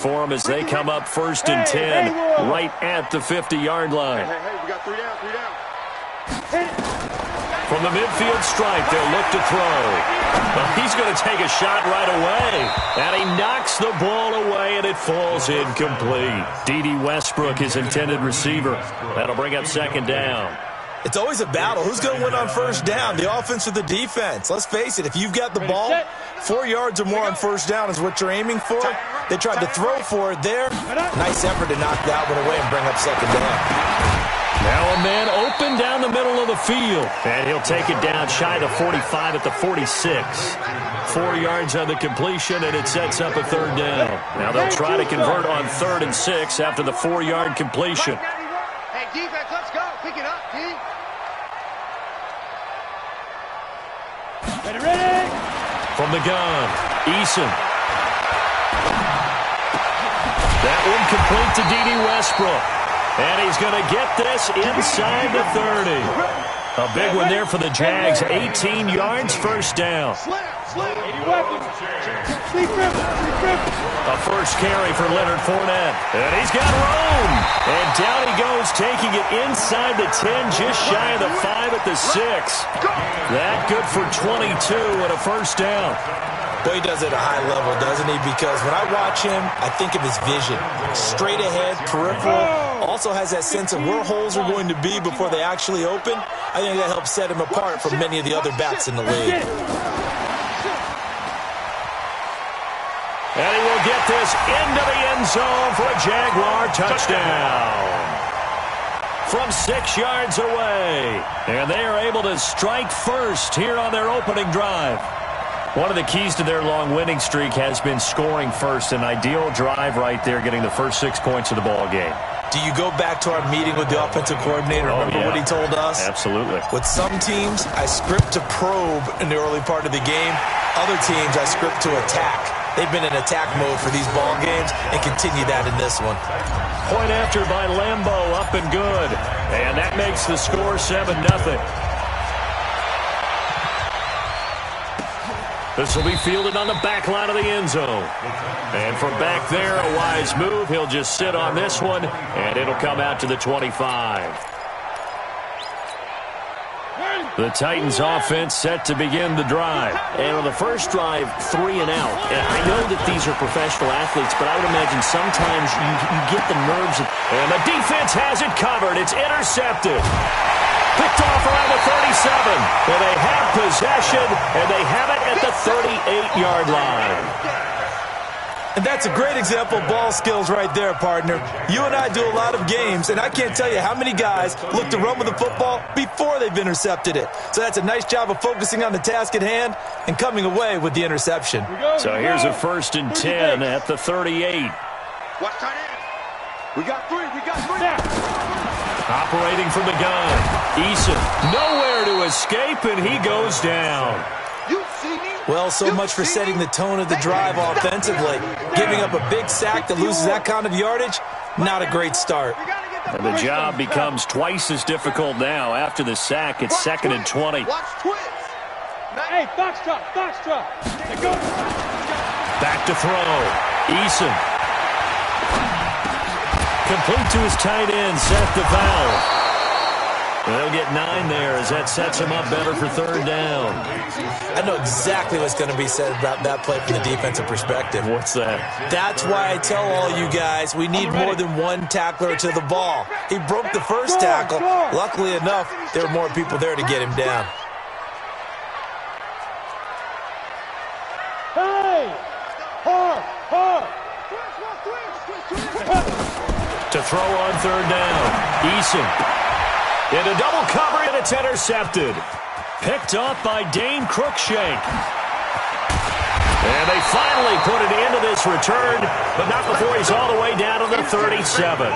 for them as they come up 1st and 10 right at the 50-yard line. Hey, we got 3 down, 3 down. From the midfield stripe, they'll look to throw. Well, he's going to take a shot right away. And he knocks the ball away, and it falls incomplete. D.D. Westbrook, his intended receiver. That'll bring up 2nd down. It's always a battle. Who's going to win on 1st down, the offense or the defense? Let's face it, if you've got the ball, 4 yards or more on 1st down is what you're aiming for. They tried to throw for it there. Nice effort to knock that one away and bring up 2nd down. Now a man open down the middle of the field. And he'll take it down shy of the 45 at the 46. 4 yards on the completion, and it sets up a 3rd down. Now they'll try to convert on 3rd and 6 after the 4-yard completion. Hey, defense, let's go. Pick it up, D. Ready? From the gun, Eason. That one complete to D.D. Westbrook. And he's going to get this inside the 30. A big one there for the Jags. 18 yards, 1st down. A first carry for Leonard Fournette. And he's got room. And down he goes, taking it inside the 10, just shy of the 5 at the 6. That good for 22 and a 1st down. Boy, he does it at a high level, doesn't he? Because when I watch him, I think of his vision. Straight ahead, peripheral. Also has that sense of where holes are going to be before they actually open. I think that helps set him apart from many of the other backs in the league. And he will get this into the end zone for a Jaguar touchdown. From 6 yards away. And they are able to strike first here on their opening drive. One of the keys to their long winning streak has been scoring first. An ideal drive right there, getting the first 6 points of the ball game. Do you go back to our meeting with the offensive coordinator? Remember what he told us? Absolutely. With some teams, I script to probe in the early part of the game. Other teams, I script to attack. They've been in attack mode for these ball games and continue that in this one. Point after by Lambeau, up and good. And that makes the score 7-0. This will be fielded on the back line of the end zone. And from back there, a wise move. He'll just sit on this one, and it'll come out to the 25. The Titans offense set to begin the drive. And on the first drive, 3 and out. And I know that these are professional athletes, but I would imagine sometimes you get the nerves. And the defense has it covered. It's intercepted. Picked off around the 37. And they have possession, and they have it at the 38-yard line. And that's a great example of ball skills right there, partner. You and I do a lot of games, and I can't tell you how many guys look to run with the football before they've intercepted it. So that's a nice job of focusing on the task at hand and coming away with the interception. So here's a 1st and 10 at the 38. Watch tight end. We got 3. Operating from the gun. Eason nowhere to escape, and he goes down. You see me? Well, so much for setting the tone of the drive offensively. Giving up a big sack that loses that kind of yardage, not a great start. And the job becomes twice as difficult now. After the sack, it's 2nd and 20. Watch twist. Hey, foxtrot. Back to throw. Eason. Complete to his tight end, Seth DeVal. They'll get 9 there as that sets him up better for 3rd down. I know exactly what's going to be said about that play from the defensive perspective. What's that? That's why I tell all you guys we need more than one tackler to the ball. He broke the first tackle. Luckily enough, there were more people there to get him down. Hey! Hard! To throw on 3rd down. Eason. Into double cover, and it's intercepted. Picked off by Dane Cruikshank. And they finally put an end to this return, but not before he's all the way down to the 37.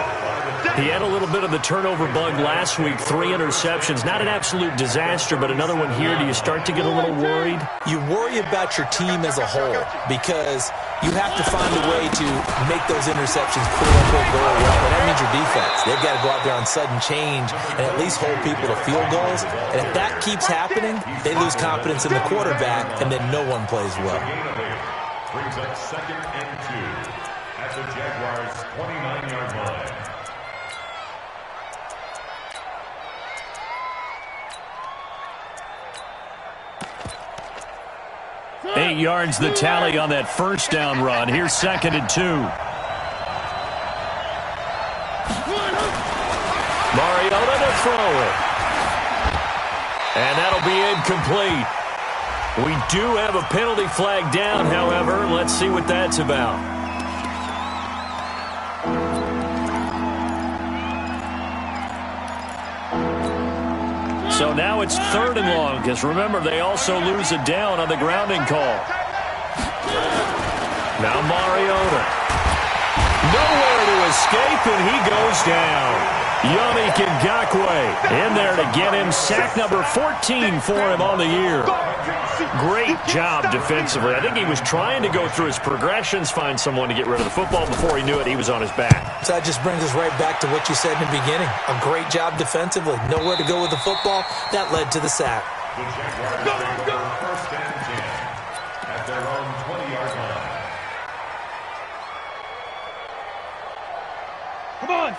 He had a little bit of the turnover bug last week, 3 interceptions. Not an absolute disaster, but another one here. Do you start to get a little worried? You worry about your team as a whole because you have to find a way to make those interceptions quote-unquote go away. And that means your defense. They've got to go out there on sudden change and at least hold people to field goals. And if that keeps happening, they lose confidence in the quarterback, and then no one plays well. Brings up 2nd and 2. the Jaguars' 29-yard line. 8 yards the tally on that first down run. Here's 2nd and 2. Mariota to throw it. And that'll be incomplete. We do have a penalty flag down, however. Let's see what that's about. So now it's 3rd and long, because remember, they also lose a down on the grounding call. Now Mariota. Nowhere to escape, and he goes down. Yannick Ngakoue in there to get him. Sack number 14 for him on the year. Great job defensively. I think he was trying to go through his progressions, find someone to get rid of the football. Before he knew it, he was on his back. So that just brings us right back to what you said in the beginning. A great job defensively. Nowhere to go with the football. That led to the sack. The Jaguars go first and 10 at their own 20-yard line.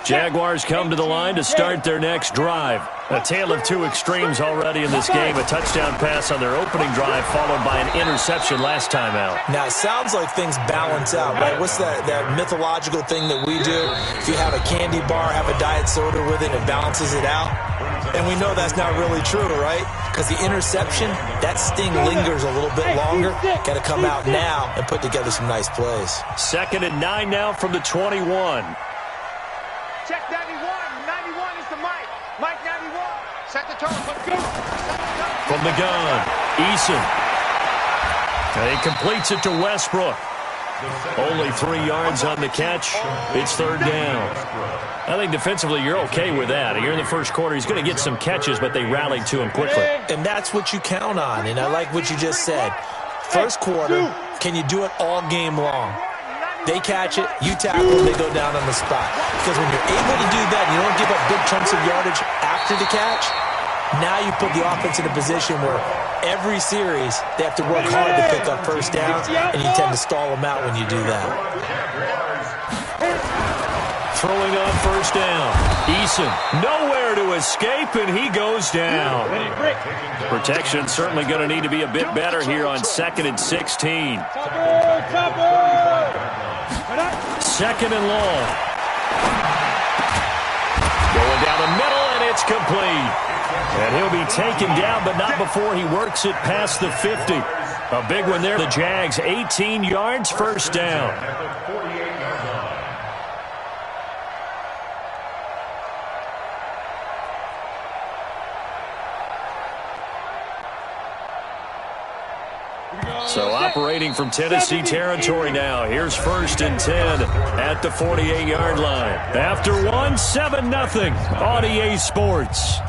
Jaguars come to the line to start their next drive. A tale of two extremes already in this game. A touchdown pass on their opening drive, followed by an interception last time out. Now, it sounds like things balance out, right? What's that mythological thing that we do? If you have a candy bar, have a diet soda with it, it balances it out. And we know that's not really true, right? Because the interception, that sting lingers a little bit longer. Got to come out now and put together some nice plays. 2nd and 9 now from the 21. Check 91. 91 is the Mike. Mike 91. Set the tone. Let's go. From the gun, Eason. And he completes it to Westbrook. Only 3 yards on the catch. It's 3rd down. I think defensively you're okay with that. Here in the first quarter, he's going to get some catches, but they rallied to him quickly. And that's what you count on, and I like what you just said. First quarter, can you do it all game long? They catch it, you tackle, they go down on the spot. Because when you're able to do that, you don't give up big chunks of yardage after the catch, now you put the offense in a position where every series they have to work hard to pick up first downs, and you tend to stall them out when you do that. Throwing on first down. Eason, nowhere to escape, and he goes down. Protection certainly going to need to be a bit better here on 2nd and 16. 2nd and long. Going down the middle, and it's complete. And he'll be taken down, but not before he works it past the 50. A big one there. The Jags, 18 yards, first down. So operating from Tennessee territory now. Here's 1st and 10 at the 48-yard line. After 1, 7-0 on EA Sports.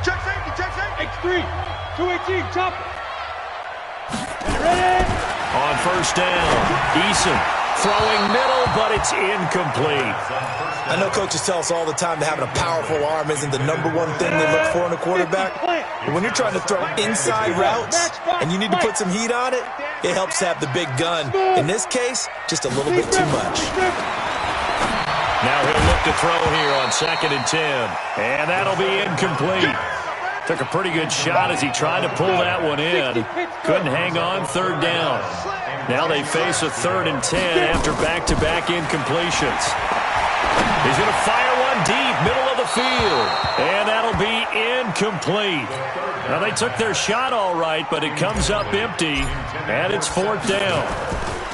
Check safety. X3. 218. Chopper. Ready? On first down, Eason throwing middle, but it's incomplete. I know coaches tell us all the time that having a powerful arm isn't the #1 thing they look for in a quarterback. But when you're trying to throw inside routes and you need to put some heat on it, it helps to have the big gun. In this case, just a little bit too much. Now he'll look to throw here on 2nd and 10. And that'll be incomplete. Took a pretty good shot as he tried to pull that one in. Couldn't hang on, 3rd down. Now they face a 3rd and 10 after back-to-back incompletions. He's going to fire one deep, middle of the field. And that'll be incomplete. Now they took their shot all right, but it comes up empty. And it's 4th down.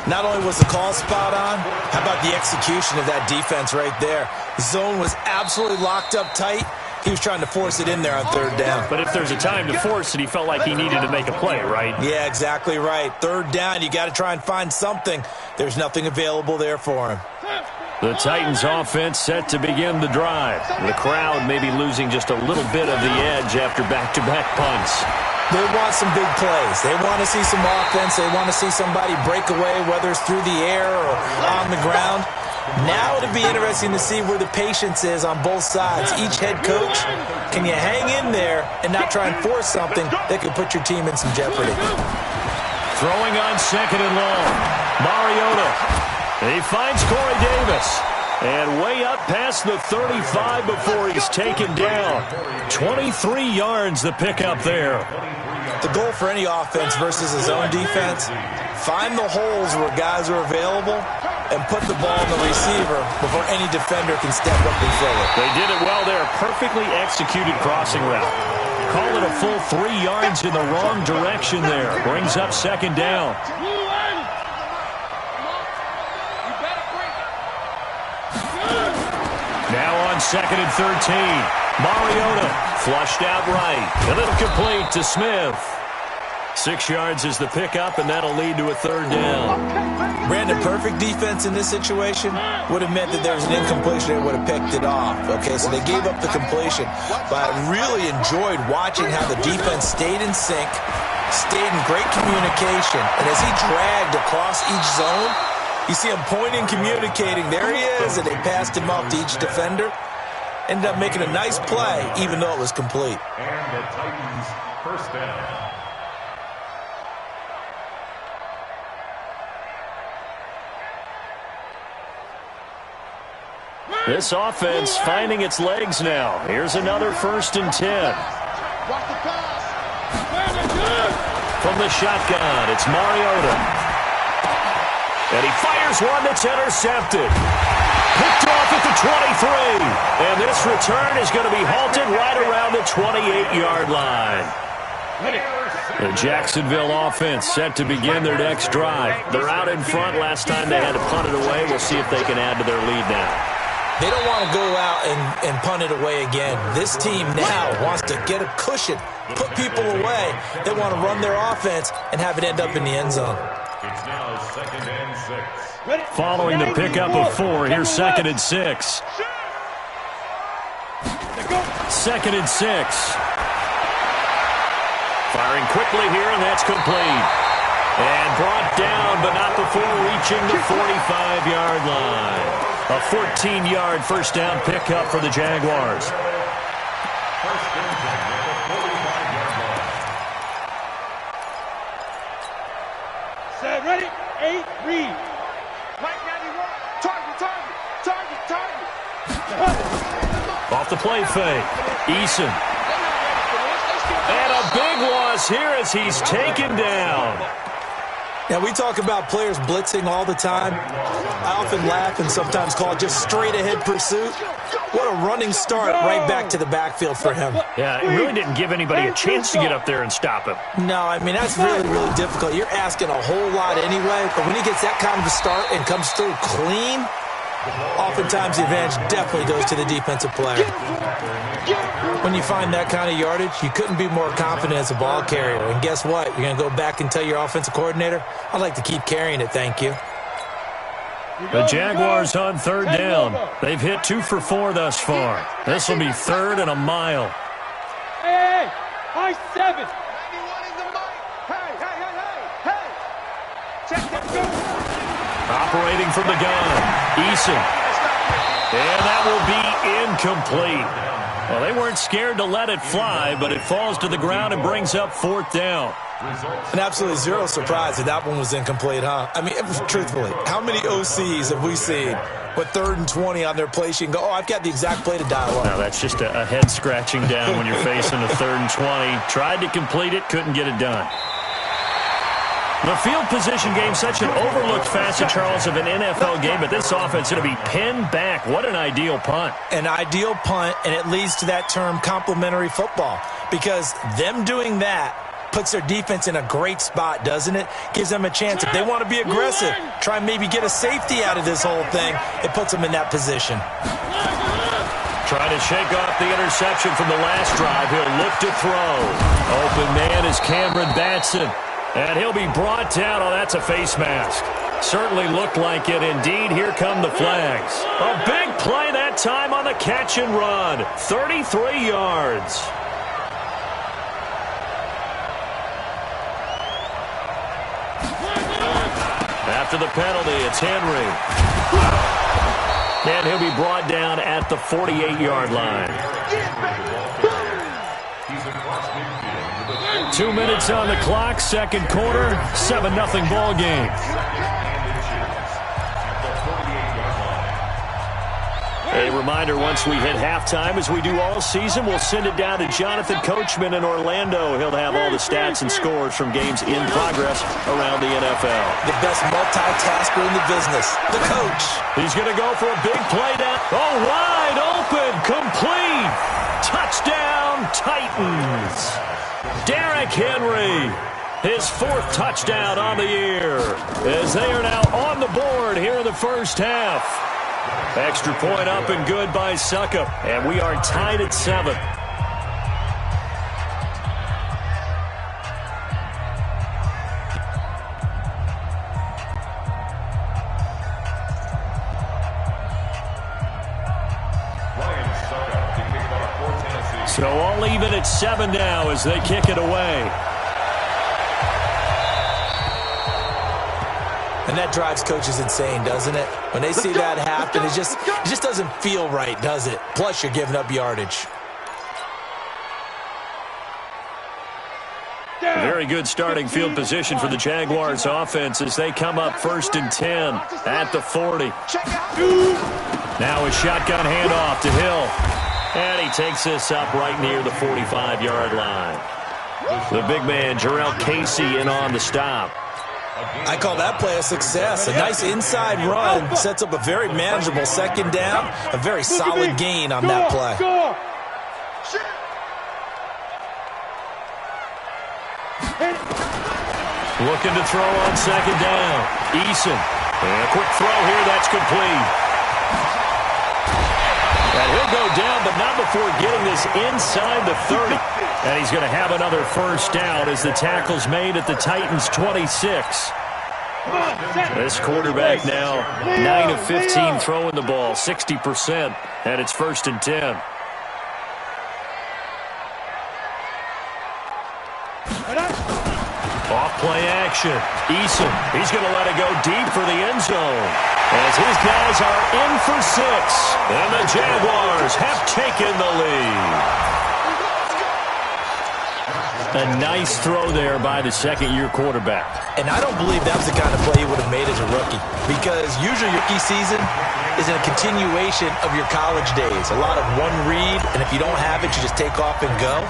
Not only was the call spot on, how about the execution of that defense right there? The zone was absolutely locked up tight. He was trying to force it in there on 3rd down. But if there's a time to force it, he felt like he needed to make a play, right? Yeah, exactly right. 3rd down, you got to try and find something. There's nothing available there for him. The Titans offense set to begin the drive. The crowd may be losing just a little bit of the edge after back-to-back punts. They want some big plays. They want to see some offense. They want to see somebody break away, whether it's through the air or on the ground. Now it'll be interesting to see where the patience is on both sides. Each head coach, can you hang in there and not try and force something that could put your team in some jeopardy? Throwing on second and long. Mariota. He finds Corey Davis. And way up past the 35 before he's taken down. 23 yards the pickup there. The goal for any offense versus his own defense, find the holes where guys are available and put the ball in the receiver before any defender can step up and throw it. They did it well there. Perfectly executed crossing route. Call it a full 3 yards in the wrong direction there. Brings up second down. Now on second and 13. Mariota flushed out right. And it'll complete to Smith. 6 yards is the pickup, and that'll lead to a third down. Brandon, perfect defense in this situation would have meant that there was an incompletion. They would have picked it off. Okay, so they gave up the completion. But I really enjoyed watching how the defense stayed in sync, stayed in great communication. And as he dragged across each zone, you see him pointing, communicating. There he is, and they passed him off to each defender. Ended up making a nice play, even though it was complete. And the Titans first down. This offense finding its legs now. Here's another 1st and 10. From the shotgun, it's Mariota. And he fires one that's intercepted. Picked off at the 23. And this return is going to be halted right around the 28-yard line. The Jacksonville offense set to begin their next drive. They're out in front. Last time they had to punt it away. We'll see if they can add to their lead now. They don't want to go out and punt it away again. This team now wants to get a cushion, put people away. They want to run their offense and have it end up in the end zone. It's now 2nd and 6. Following the pickup of 4, here's 2nd and 6. 2nd and 6. Firing quickly here, and that's complete. And brought down, but not before reaching the 45-yard line. A 14-yard first down pickup for the Jaguars. First and 10 at the 45-yard line. Set, ready, 8, read. Mike 91, target. Off the play fake. Eason. And a big loss here as he's taken down. Now, we talk about players blitzing all the time. I often laugh and sometimes call it just straight-ahead pursuit. What a running start right back to the backfield for him. Yeah, it really didn't give anybody a chance to get up there and stop him. No, I mean, that's really, really difficult. You're asking a whole lot anyway, but when he gets that kind of a start and comes through clean, oftentimes the advantage definitely goes to the defensive player. When you find that kind of yardage, you couldn't be more confident as a ball carrier. And guess what? You're going to go back and tell your offensive coordinator, I'd like to keep carrying it, thank you. The Jaguars on 3rd down. They've hit 2 for 4 thus far. This will be 3rd and a mile. Hey, high 7. 91 is the mic. Hey. Check that go. Operating from the gun. Eason. And that will be incomplete. Well, they weren't scared to let it fly, but it falls to the ground and brings up 4th down. And absolutely zero surprise that one was incomplete, huh? I mean, truthfully, how many OCs have we seen with 3rd and 20 on their play sheet and go, oh, I've got the exact play to dial up? Now, that's just a head-scratching down when you're facing a 3rd and 20. Tried to complete it, couldn't get it done. The field position game, such an overlooked facet, Charles, of an NFL game, but this offense going to be pinned back. What an ideal punt. An ideal punt, and it leads to that term complementary football, because them doing that puts their defense in a great spot, doesn't it? Gives them a chance. If they want to be aggressive, try and maybe get a safety out of this whole thing, it puts them in that position. Trying to shake off the interception from the last drive. He'll look to throw. Open man is Cameron Batson. And he'll be brought down. Oh, that's a face mask. Certainly looked like it. Indeed, here come the flags. A big play that time on the catch and run. 33 yards. After the penalty, it's Henry. And he'll be brought down at the 48-yard line. 2 minutes on the clock, second quarter, 7-0 ball game. A reminder, once we hit halftime, as we do all season, we'll send it down to Jonathan Coachman in Orlando. He'll have all the stats and scores from games in progress around the NFL. The best multitasker in the business, the coach. He's going to go for a big play down. Oh, wide open, complete. Touchdown, Titans. Derrick Henry, his 4th touchdown on the year, as they are now on the board here in the first half. Extra point up and good by Suckup, and we are tied at 7. So all even at 7 now as they kick it away. And that drives coaches insane, doesn't it? When they see that happen, it just doesn't feel right, does it? Plus, you're giving up yardage. Very good starting field position for the Jaguars offense as they come up 1st and 10 at the 40. Now a shotgun handoff to Hill. And he takes this up right near the 45-yard line. The big man, Jarrell Casey, in on the stop. I call that play a success. A nice inside run sets up a very manageable second down. A very solid gain on that play. Looking to throw on second down. Eason. And a quick throw here. That's complete. And he'll go down, but not before getting this inside the 30. And he's going to have another first down as the tackle's made at the Titans' 26. This quarterback now 9 of 15 throwing the ball, 60%, and it's 1st and 10. Off play action. Eason, he's going to let it go deep for the end zone. As his guys are in for 6. And the Jaguars have taken the lead. A nice throw there by the second-year quarterback. And I don't believe that was the kind of play he would have made as a rookie. Because usually your rookie season is a continuation of your college days. A lot of one read, and if you don't have it, you just take off and go.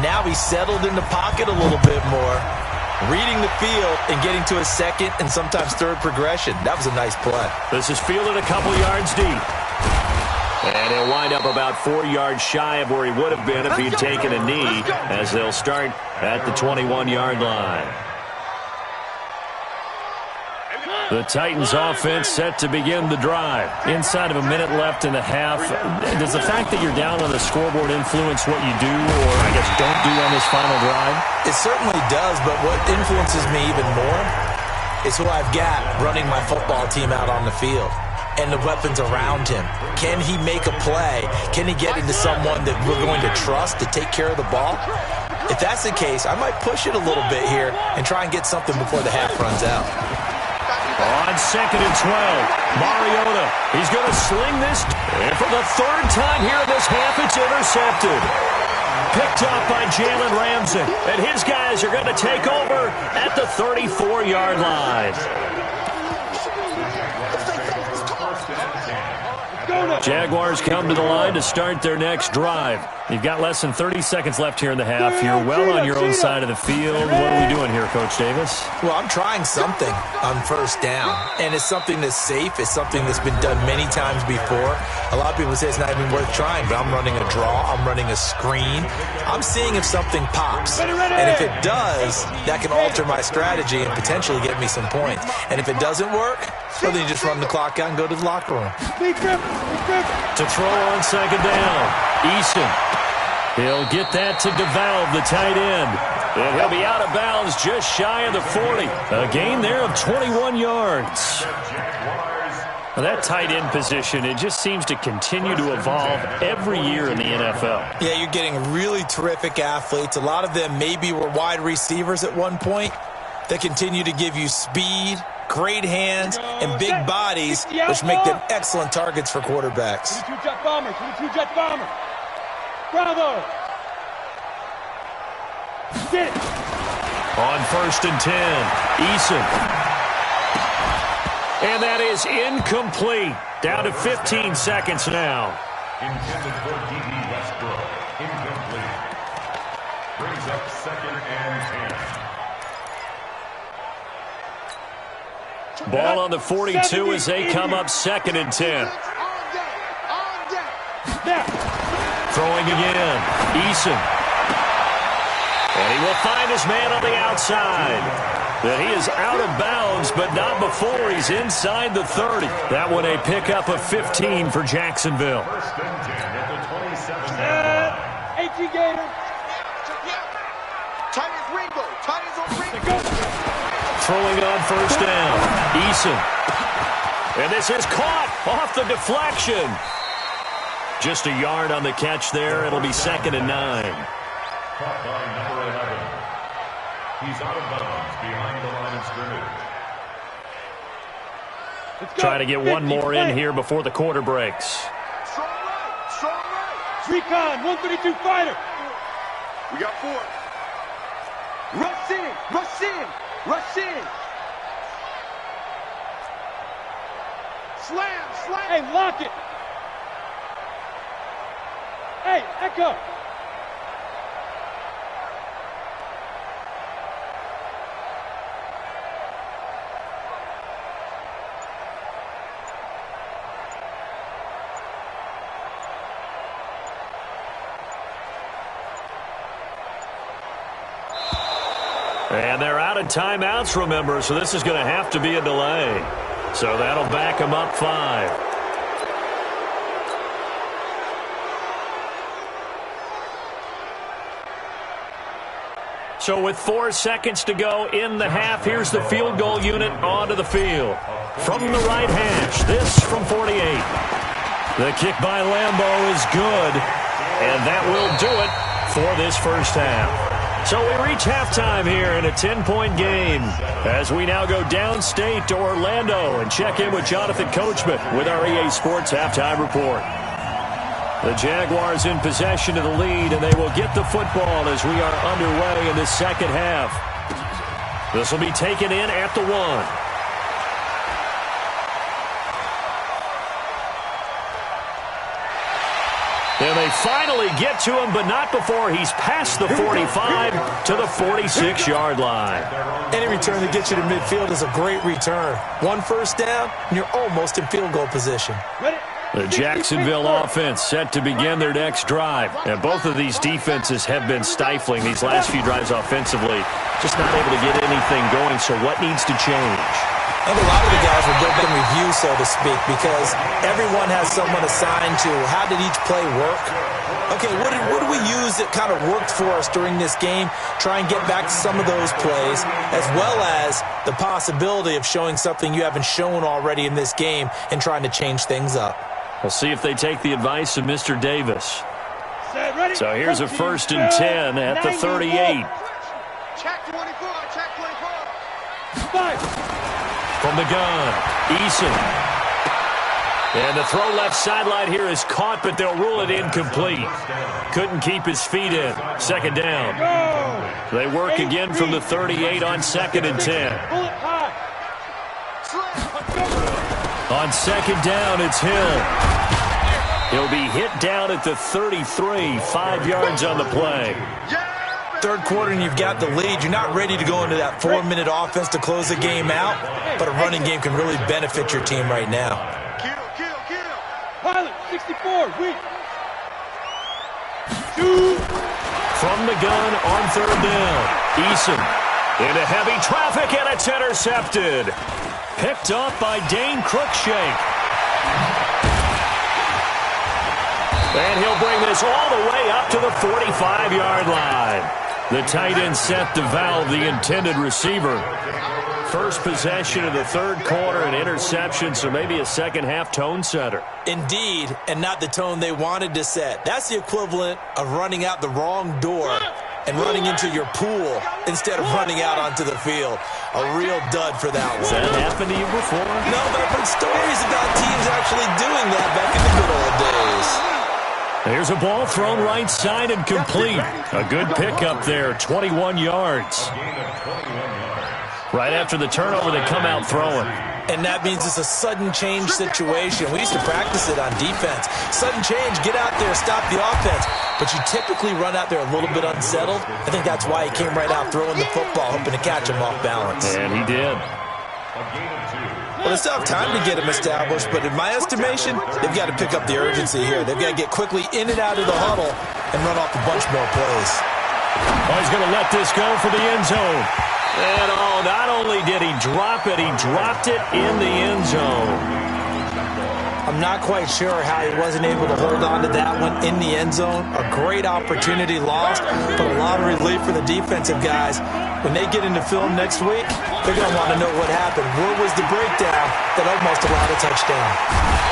Now he's settled in the pocket a little bit more, reading the field and getting to a second and sometimes third progression. That was a nice play. This is fielded a couple yards deep. And he'll wind up about 4 yards shy of where he would have been if he'd taken a knee, as they'll start at the 21-yard line. The Titans offense set to begin the drive. Inside of a minute left in the half. Does the fact that you're down on the scoreboard influence what you do, or I guess don't do on this final drive? It certainly does, but what influences me even more is who I've got running my football team out on the field and the weapons around him. Can he make a play? Can he get into someone that we're going to trust to take care of the ball? If that's the case, I might push it a little bit here and try and get something before the half runs out. On 2nd and 12, Mariota, he's going to sling this. And for the 3rd time here in this half, it's intercepted. Picked up by Jalen Ramsey. And his guys are going to take over at the 34-yard line. Jaguars come to the line to start their next drive. You've got less than 30 seconds left here in the half. You're well on your own side of the field. What are we doing here, Coach Davis? Well, I'm trying something on first down, and it's something that's safe. It's something that's been done many times before. A lot of people say it's not even worth trying, but I'm running a draw. I'm running a screen. I'm seeing if something pops, and if it does, that can alter my strategy and potentially get me some points. And if it doesn't work, well, then you just run the clock out and go to the locker room. To throw on second down, Eason. He'll get that to DeValve, the tight end. And he'll be out of bounds just shy of the 40. A gain there of 21 yards. Well, that tight end position, it just seems to continue to evolve every year in the NFL. Yeah, you're getting really terrific athletes. A lot of them maybe were wide receivers at one point. They continue to give you speed, great hands and big bodies, which make them excellent targets for quarterbacks. 22 jet bomber, 22 jet bomber. Bravo. Sit. On 1st and 10, Eason. And that is incomplete. Down to 15 seconds now. Intended for D.D. Westbrook. Incomplete. Brings up 2nd and 10. Ball on the 42 as they come up 2nd and 10. Throwing again. Eason. And he will find his man on the outside. That he is out of bounds, but not before he's inside the 30. That one a pickup of 15 for Jacksonville. 1st and 10 at the 27. 18 Gator. Titans Ringo. Titans on Ringo. Throwing on 1st down. Eason. And this is caught off the deflection. Just a yard on the catch there. It'll be 2nd and 9. Caught by number 11. He's out of bounds behind the line of scrimmage. Try to get one more in here before the quarter breaks. Strong right. Strong right. Recon, 132 fighter. We got 4. Rush in. Rush in. Rush in. Slam. Slam. Hey, lock it. Hey, Echo. And they're out of timeouts, remember, so this is going to have to be a delay. So that'll back them up 5. So with 4 seconds to go in the half, here's the field goal unit onto the field. From the right hash, this from 48. The kick by Lambeau is good, and that will do it for this first half. So we reach halftime here in a 10-point game as we now go downstate to Orlando and check in with Jonathan Coachman with our EA Sports Halftime Report. The Jaguars in possession of the lead, and they will get the football as we are underway in the second half. This will be taken in at the 1. And they finally get to him, but not before he's past the 45 to the 46-yard line. Any return that gets you to midfield is a great return. 1 first down, and you're almost in field goal position. The Jacksonville offense set to begin their next drive. And both of these defenses have been stifling these last few drives offensively. Just not able to get anything going, so what needs to change? I think a lot of the guys will build in review, so to speak, because everyone has someone assigned to how did each play work. Okay, what did we use that kind of worked for us during this game? Try and get back to some of those plays, as well as the possibility of showing something you haven't shown already in this game and trying to change things up. We'll see if they take the advice of Mr. Davis. So here's a 1st and 10 at the 38. Check 24. Check 24. 5. From the gun, Eason. And the throw left sideline here is caught, but they'll rule it incomplete. Couldn't keep his feet in. 2nd down. They work again from the 38 on 2nd and 10. On 2nd down, it's Hill. He'll be hit down at the 33, 5 yards on the play. Third quarter and you've got the lead. You're not ready to go into that 4-minute offense to close the game out, but a running game can really benefit your team right now. Kill. Pilot, 64, weak. 2. From the gun on 3rd down. Eason into heavy traffic, and it's intercepted. Picked up by Dane Cruikshank. And he'll bring this all the way up to the 45-yard line. The tight end set to valve the intended receiver. First possession of the 3rd quarter, an interception, so maybe a second-half tone setter. Indeed, and not the tone they wanted to set. That's the equivalent of running out the wrong door and running into your pool instead of running out onto the field. A real dud for that one. Has that happened to you before? No, but I've heard stories about teams actually doing that back in the good old days. Here's a ball thrown right side and complete. A good pickup there, 21 yards. Right after the turnover, they come out throwing. And that means it's a sudden change situation. We used to practice it on defense. Sudden change, get out there, stop the offense. But you typically run out there a little bit unsettled. I think that's why he came right out throwing the football, hoping to catch him off balance. And he did. Well, they still have time to get him established, but in my estimation, they've got to pick up the urgency here. They've got to get quickly in and out of the huddle and run off a bunch more plays. Oh, he's going to let this go for the end zone. And, oh, not only did he drop it, he dropped it in the end zone. I'm not quite sure how he wasn't able to hold on to that one in the end zone. A great opportunity lost, but a lot of relief for the defensive guys. When they get into film next week, they're going to want to know what happened. Where was the breakdown that almost allowed a touchdown?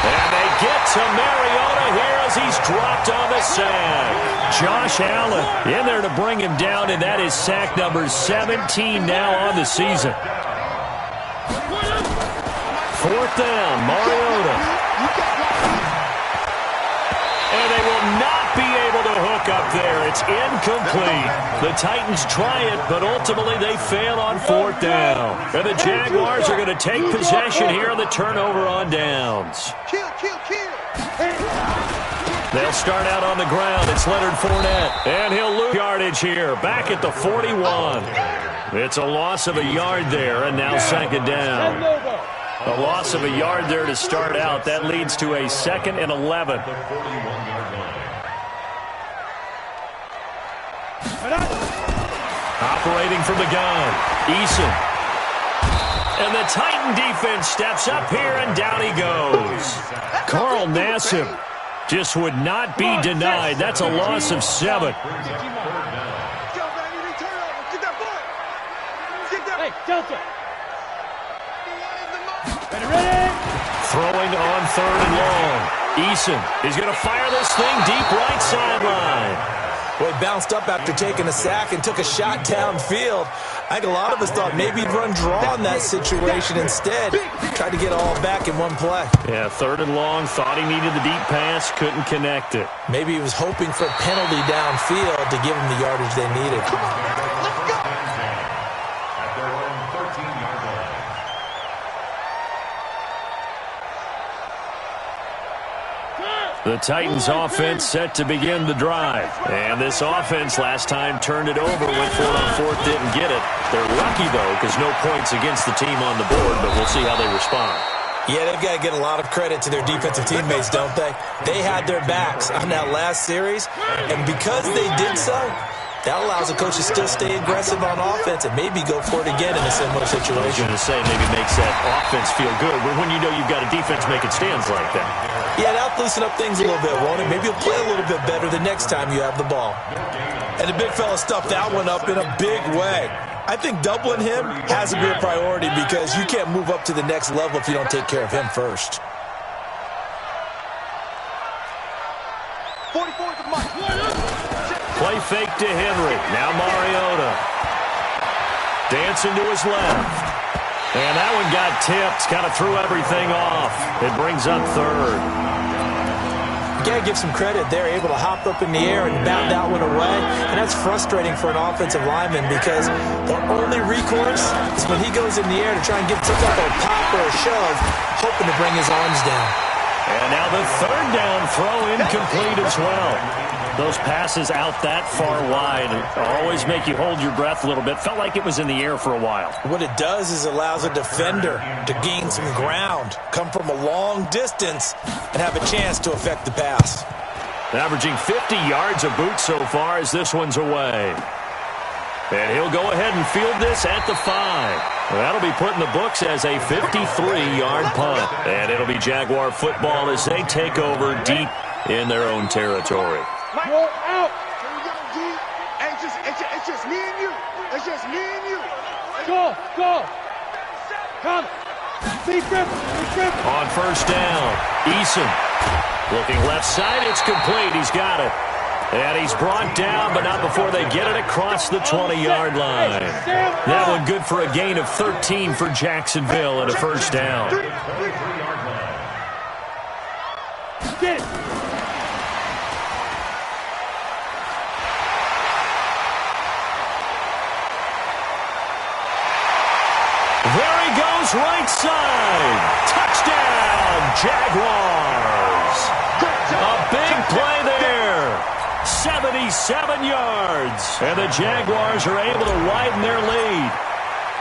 And they get to Mariota here as he's dropped on the sack. Josh Allen in there to bring him down, and that is sack number 17 now on the season. Fourth down, Mariota. And they will not be able to hook up there. It's incomplete. The Titans try it, but ultimately they fail on fourth down. And the Jaguars are going to take possession here on the turnover on downs. Kill. They'll start out on the ground. It's Leonard Fournette. And he'll lose yardage here. Back at the 41. It's a loss of a yard there, and now second down. A loss of a yard there to start out. That leads to a 2nd and 11. Operating from the gun, Eason. And the Titan defense steps up here, and down he goes. Carl Nassib just would not be denied. That's a loss of 7. Throwing on 3rd and long. Eason is going to fire this thing deep right sideline. Well, he bounced up after taking a sack and took a shot downfield. I think a lot of us thought maybe he'd run draw in that situation instead. Tried to get it all back in one play. Yeah, 3rd and long. Thought he needed the deep pass. Couldn't connect it. Maybe he was hoping for a penalty downfield to give him the yardage they needed. The Titans offense set to begin the drive. And this offense last time turned it over, went for it on 4th, didn't get it. They're lucky, though, because no points against the team on the board, but we'll see how they respond. Yeah, they've got to get a lot of credit to their defensive teammates, don't they? They had their backs on that last series, and because they did so, that allows the coach to still stay aggressive on offense and maybe go for it again in a similar situation. I was going to say maybe makes that offense feel good, but when you know you've got a defense making stands like that. Yeah, that'll loosen up things a little bit, won't it? Maybe you'll play a little bit better the next time you have the ball. And the big fella stuffed that one up in a big way. I think doubling him has to be a priority because you can't move up to the next level if you don't take care of him first. 44 to Mike. Play fake to Henry. Now Mariota. Dancing to his left. And that one got tipped. Kind of threw everything off. It brings up 3rd. You got to give some credit. They're able to hop up in the air and bat that one away. And that's frustrating for an offensive lineman because the only recourse is when he goes in the air to try and give some type of pop or a shove, hoping to bring his arms down. And now the 3rd down throw incomplete as well. Those passes out that far wide always make you hold your breath a little bit. Felt like it was in the air for a while. What it does is allows a defender to gain some ground, come from a long distance, and have a chance to affect the pass. Averaging 50 yards a boot so far as this one's away. And he'll go ahead and field this at the 5. That'll be put in the books as a 53-yard punt. And it'll be Jaguar football as they take over deep in their own territory. Go out. Here we go, G. Hey, it's just me and you. It's just me and you. Go. Come. Be grip. On 1st down, Eason looking left side. It's complete. He's got it. And he's brought down, but not before they get it across the 20-yard line. That one good for a gain of 13 for Jacksonville and a first down. Get it. There he goes, right side. Touchdown, Jaguars. A big play there. 77 yards. And the Jaguars are able to widen their lead.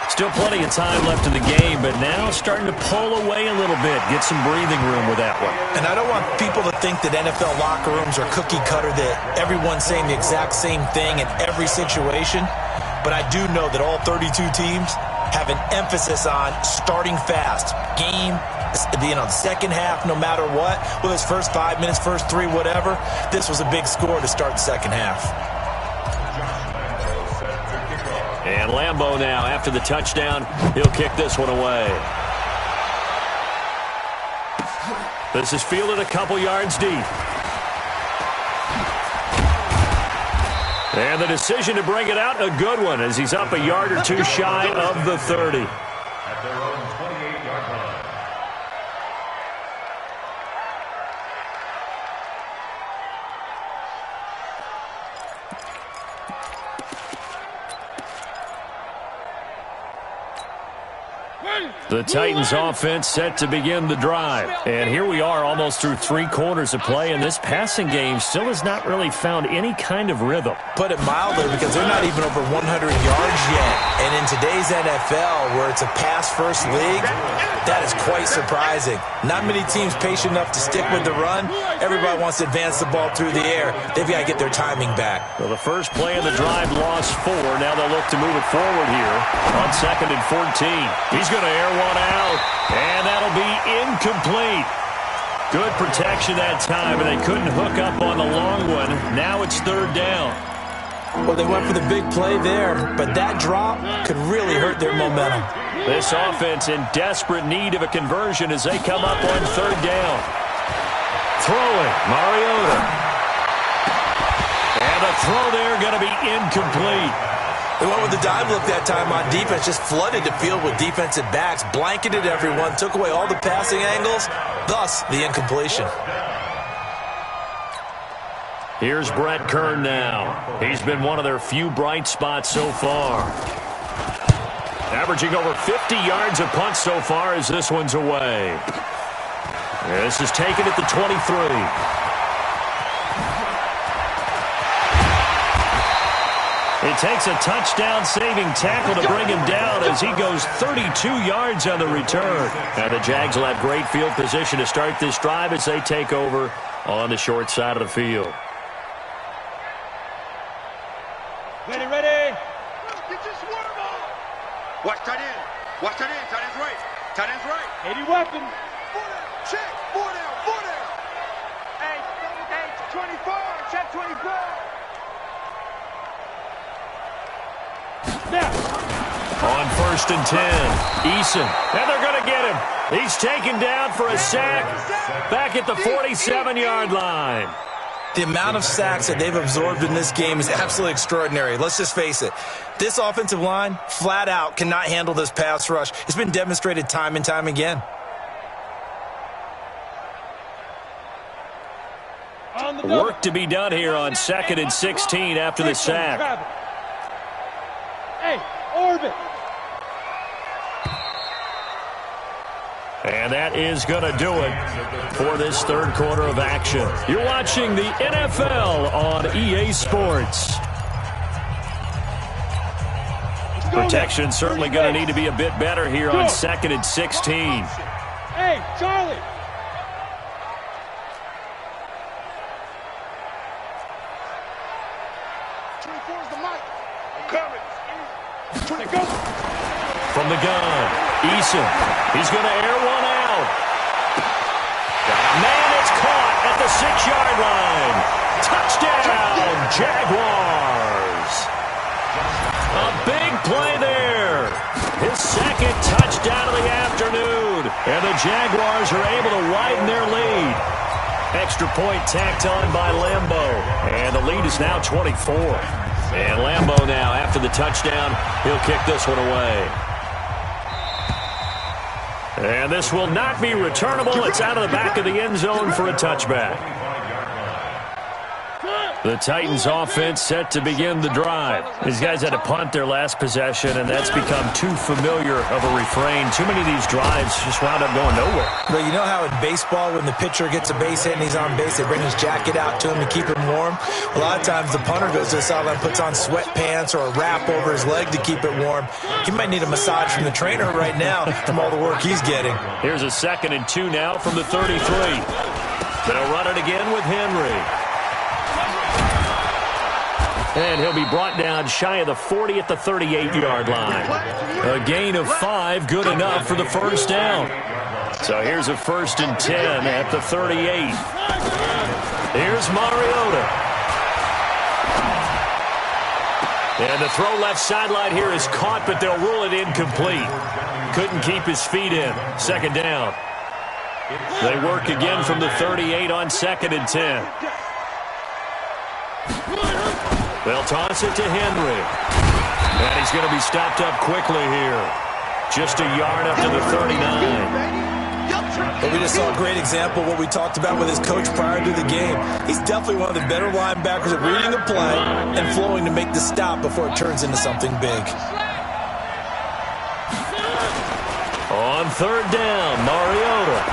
Still plenty of time left in the game, but now starting to pull away a little bit. Get some breathing room with that one. And I don't want people to think that NFL locker rooms are cookie cutter, that everyone's saying the exact same thing in every situation. But I do know that all 32 teams have an emphasis on starting fast. The second half, no matter what, whether it's first 5 minutes, first 3, whatever, this was a big score to start the second half. And Lambeau now, after the touchdown, he'll kick this one away. This is fielded a couple yards deep. And the decision to bring it out, a good one, as he's up a yard or two shy of the 30. At their own 28-yard line. The Titans offense set to begin the drive. And here we are almost through 3 quarters of play, and this passing game still has not really found any kind of rhythm. Put it mildly, because they're not even over 100 yards yet. And in today's NFL, where it's a pass-first league, that is quite surprising. Not many teams patient enough to stick with the run. Everybody wants to advance the ball through the air. They've got to get their timing back. Well, the first play of the drive lost 4. Now they'll look to move it forward here on 2nd and 14. He's going to air one out, and that'll be incomplete. Good protection that time, and they couldn't hook up on the long one. Now it's 3rd down. Well, they went for the big play there, but that drop could really hurt their momentum. This offense in desperate need of a conversion as they come up on 3rd down. Throwing, Mariota. And the throw there going to be incomplete. They went with the dive look that time on defense, just flooded the field with defensive backs, blanketed everyone, took away all the passing angles, thus the incompletion. Here's Brett Kern now. He's been one of their few bright spots so far. Averaging over 50 yards a punt so far as this one's away. This is taken at the 23. It takes a touchdown-saving tackle to bring him down as he goes 32 yards on the return. And the Jags will have great field position to start this drive as they take over on the short side of the field. Ready, ready. Get your swerve on. Watch tight end. Watch tight end. Tight end's right. Tight end's right. 80 weapons. 4 down. Check. 4 down. 4 down. Hey, 24. Check 24. Snap. On 1st and 10, Eason. And they're going to get him. He's taken down for a sack back at the 47-yard line. The amount of sacks that they've absorbed in this game is absolutely extraordinary. Let's just face it. This offensive line, flat out, cannot handle this pass rush. It's been demonstrated time and time again. Work to be done here on 2nd and 16 after the sack. Hey, orbit. And that is going to do it for this 3rd quarter of action. You're watching the NFL on EA Sports. Protection certainly going to need to be a bit better here on 2nd and 16. Hey, Charlie. From the gun, Eason. He's going to air one out. Man, it's caught at the 6-yard line. Touchdown, Jaguars. A big play there. His 2nd touchdown of the afternoon. And the Jaguars are able to widen their lead. Extra point tacked on by Lambeau. And the lead is now 24. And Lambeau now, after the touchdown, he'll kick this one away. And this will not be returnable. It's out of the back of the end zone for a touchback. The Titans offense set to begin the drive. These guys had to punt their last possession, and that's become too familiar of a refrain. Too many of these drives just wound up going nowhere. But you know how in baseball, when the pitcher gets a base hit and he's on base, they bring his jacket out to him to keep him warm? A lot of times the punter goes to the sideline, puts on sweatpants or a wrap over his leg to keep it warm. He might need a massage from the trainer right now from all the work he's getting. Here's a 2nd and 2 now from the 33. They'll run it again with Henry. And he'll be brought down shy of the 40 at the 38-yard line. A gain of 5, good enough for the first down. So here's a 1st and 10 at the 38. Here's Mariota. And the throw left sideline here is caught, but they'll rule it incomplete. Couldn't keep his feet in. 2nd down. They work again from the 38 on 2nd and 10. They'll toss it to Henry. And he's going to be stopped up quickly here. Just a yard up to the 39. But we just saw a great example of what we talked about with his coach prior to the game. He's definitely one of the better linebackers at reading a play and flowing to make the stop before it turns into something big. On 3rd down, Mariota.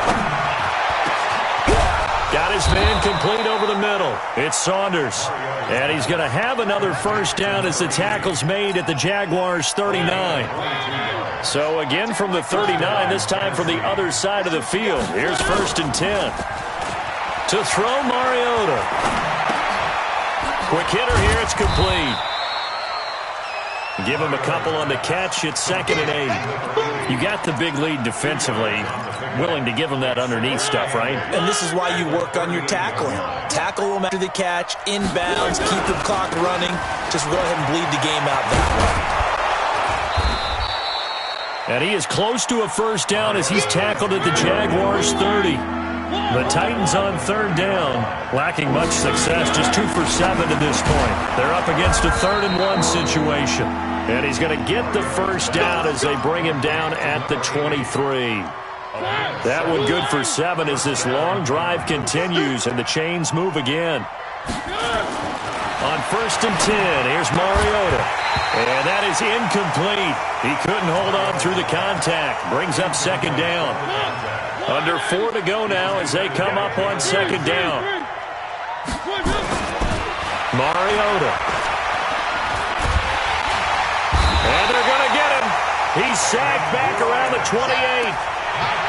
Got his man complete over the middle. It's Saunders. And he's going to have another first down as the tackle's made at the Jaguars' 39. So again from the 39, this time from the other side of the field. Here's 1st and 10. To throw Mariota. Quick hitter here, it's complete. Give him a couple on the catch. It's 2nd and 8. You got the big lead defensively. Willing to give him that underneath stuff, right? And this is why you work on your tackling. Tackle him after the catch, inbounds, keep the clock running. Just go ahead and bleed the game out that way. And he is close to a first down as he's tackled at the Jaguars' 30. The Titans on 3rd down, lacking much success, just 2 for 7 to this point. They're up against a 3rd and 1 situation. And he's going to get the first down as they bring him down at the 23. That one good for 7 as this long drive continues and the chains move again. On 1st and 10, here's Mariota. And that is incomplete. He couldn't hold on through the contact. Brings up 2nd down. Under 4 to go now as they come up on 2nd down. Mariota. And they're going to get him. He's sacked back around the 28.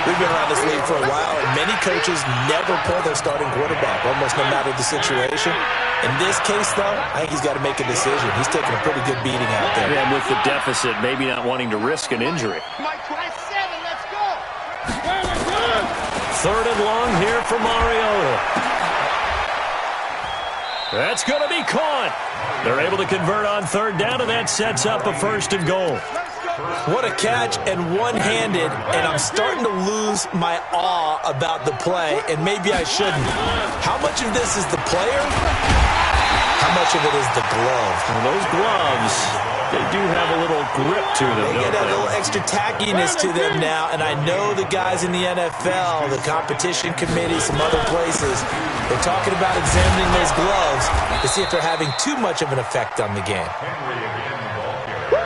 We've been around this league for a while, and many coaches never pull their starting quarterback, almost no matter the situation. In this case, though, I think he's got to make a decision. He's taking a pretty good beating out there. And with the deficit, maybe not wanting to risk an injury. Mike, try 7. Let's go. 3rd and long here for Mariota. That's going to be caught. They're able to convert on 3rd down, and that sets up a 1st and goal. What a catch and one-handed, and I'm starting to lose my awe about the play, and maybe I shouldn't. How much of this is the player? How much of it is the glove? Well, those gloves, they do have a little grip to them. They get a little extra tackiness to them now, and I know the guys in the NFL, the competition committee, some other places, they're talking about examining those gloves to see if they're having too much of an effect on the game.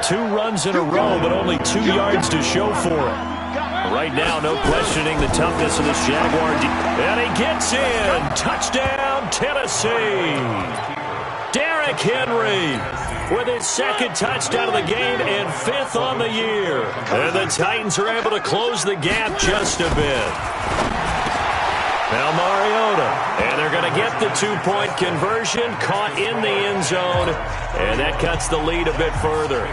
2 runs in a row, but only 2 yards to show for it. Right now, no questioning the toughness of this Jaguar. And he gets in. Touchdown, Tennessee. Derrick Henry with his 2nd touchdown of the game and 5th on the year. And the Titans are able to close the gap just a bit. Now Mariota, and they're going to get the 2-point conversion, caught in the end zone, and that cuts the lead a bit further.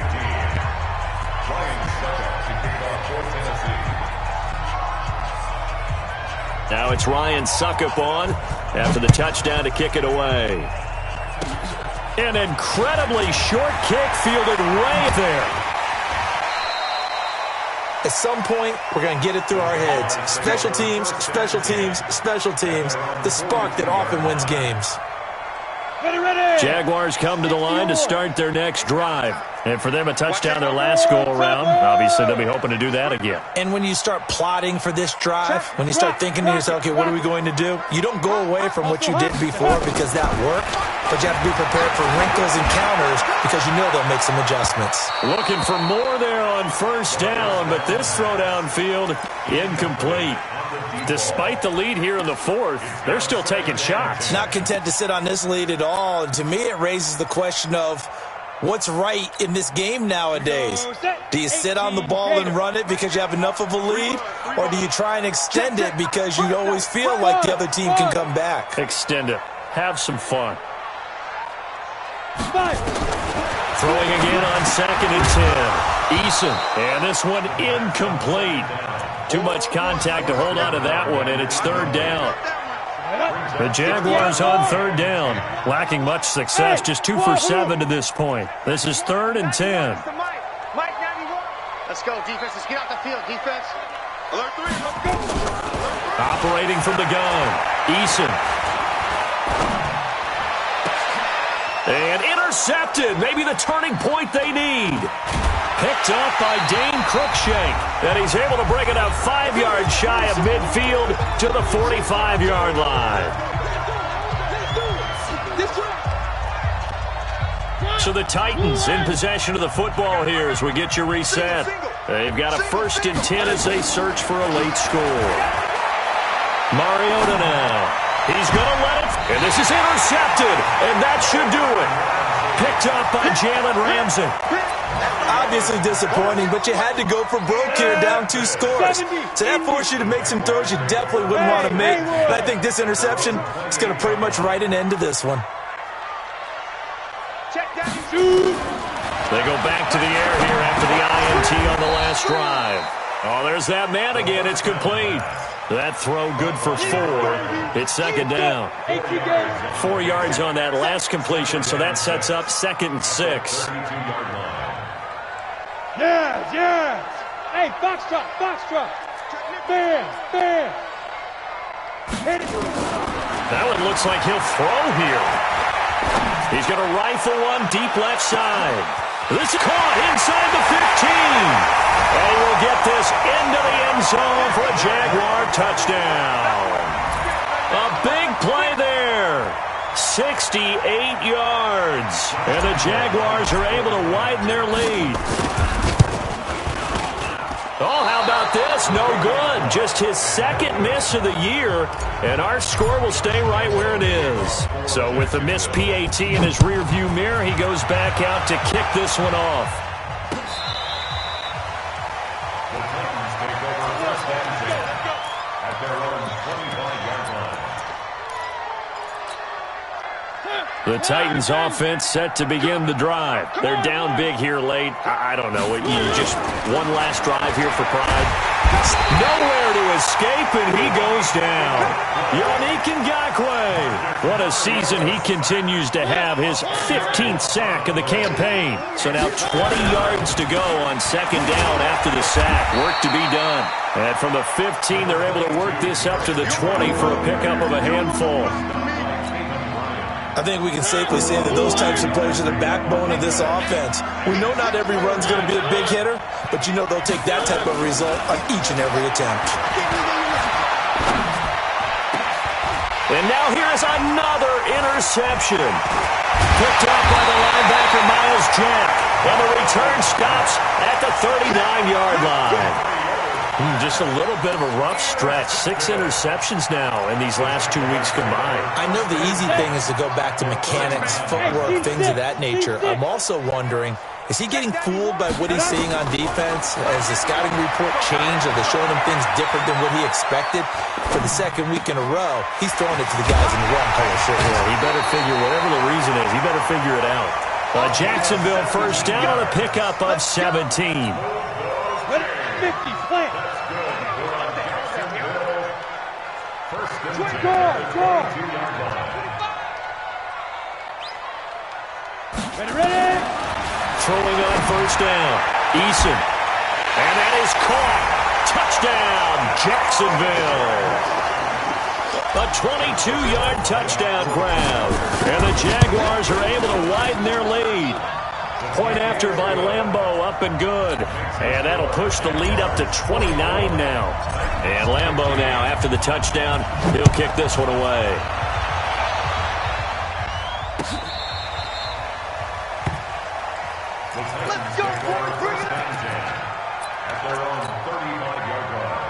Now it's Ryan Suckup on after the touchdown to kick it away. An incredibly short kick fielded way there. At some point, we're going to get it through our heads. Special teams, special teams, special teams. The spark that often wins games. Jaguars come to the line to start their next drive. And for them, a touchdown their last go-around. Obviously, they'll be hoping to do that again. And when you start plotting for this drive, when you start thinking to yourself, okay, what are we going to do? You don't go away from what you did before because that worked, but you have to be prepared for wrinkles and counters because you know they'll make some adjustments. Looking for more there on first down, but this throw downfield, incomplete. Despite the lead here in the fourth, they're still taking shots. Not content to sit on this lead at all, and to me it raises the question of what's right in this game nowadays. Do you sit on the ball and run it because you have enough of a lead, or do you try and extend it because you always feel like the other team can come back? Extend it. Have some fun. Throwing again on 2nd and 10. Eason, and this one incomplete. Too much contact to hold on to that one, and it's 3rd down. The Jaguars on 3rd down, lacking much success, just 2 for 7 to this point. This is 3rd and 10. Mike 91. Let's go, defense. Let's get out the field, defense. Alert 3, let's go. Operating from the gun, Eason. And intercepted, maybe the turning point they need. Picked up by Dane Cruikshank, and he's able to bring it up 5 yards shy of midfield to the 45-yard line. So the Titans in possession of the football here as we get you reset. They've got a 1st and 10 as they search for a late score. Mariota now. He's going to let it, and this is intercepted, and that should do it. Picked up by Jalen Ramsey. Obviously disappointing, but you had to go for broke here, down 2 scores. So that forced you to make some throws you definitely wouldn't want to make. And I think this interception is going to pretty much write an end to this one. They go back to the air here after the INT on the last drive. Oh, there's that man again. It's complete. That throw good for 4. It's 2nd down. 4 yards on that last completion, so that sets up 2nd and 6. Yes. Hey, foxtrot. Bam. Hit it. That one looks like he'll throw here. He's going to rifle one deep left side. This is caught inside the 15. And he will get this into the end zone for a Jaguar touchdown. A big play there. 68 yards. And the Jaguars are able to widen their lead. Oh, how about this? No good. Just his 2nd miss of the year, and our score will stay right where it is. So with the missed PAT in his rearview mirror, he goes back out to kick this one off. The Titans take over 1st and 10 at their own 25-yard line. The Titans offense set to begin the drive. They're down big here late. I don't know. You just one last drive here for pride. Nowhere to escape, and he goes down. Yannick Ngakoue. What a season he continues to have. His 15th sack of the campaign. So now 20 yards to go on 2nd down after the sack. Work to be done. And from the 15, they're able to work this up to the 20 for a pickup of a handful. I think we can safely say that those types of players are the backbone of this offense. We know not every run's going to be a big hitter, but you know they'll take that type of result on each and every attempt. And now here is another interception. Picked up by the linebacker, Miles Jack. And the return stops at the 39-yard line. Just a little bit of a rough stretch. 6 interceptions now in these last 2 weeks combined. I know the easy thing is to go back to mechanics, footwork, things of that nature. I'm also wondering, is he getting fooled by what he's seeing on defense? Has the scouting report changed? Are they showing him things different than what he expected? For the 2nd week in a row, he's throwing it to the guys in the wrong color shirt. Yeah, he better figure, whatever the reason is, he better figure it out. Jacksonville 1st down on a pickup of 17. 50, plant. Go. Ready. Throwing on 1st down. Eason. And that is caught. Touchdown, Jacksonville. A 22-yard touchdown grab. And the Jaguars are able to widen their lead. Point after by Lambeau, up and good. And that'll push the lead up to 29 now. And Lambeau now, after the touchdown, he'll kick this one away. Let's go, boys. Bring it up. At their own 35-yard line.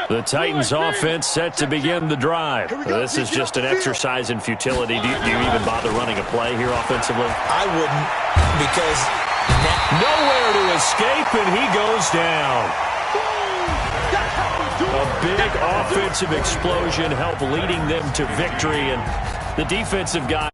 The Titans offense set to begin the drive. This is just an exercise in futility. Do you even bother running a play here offensively? I wouldn't, because nowhere to escape, and he goes down. A big offensive explosion helped leading them to victory, and the defensive guy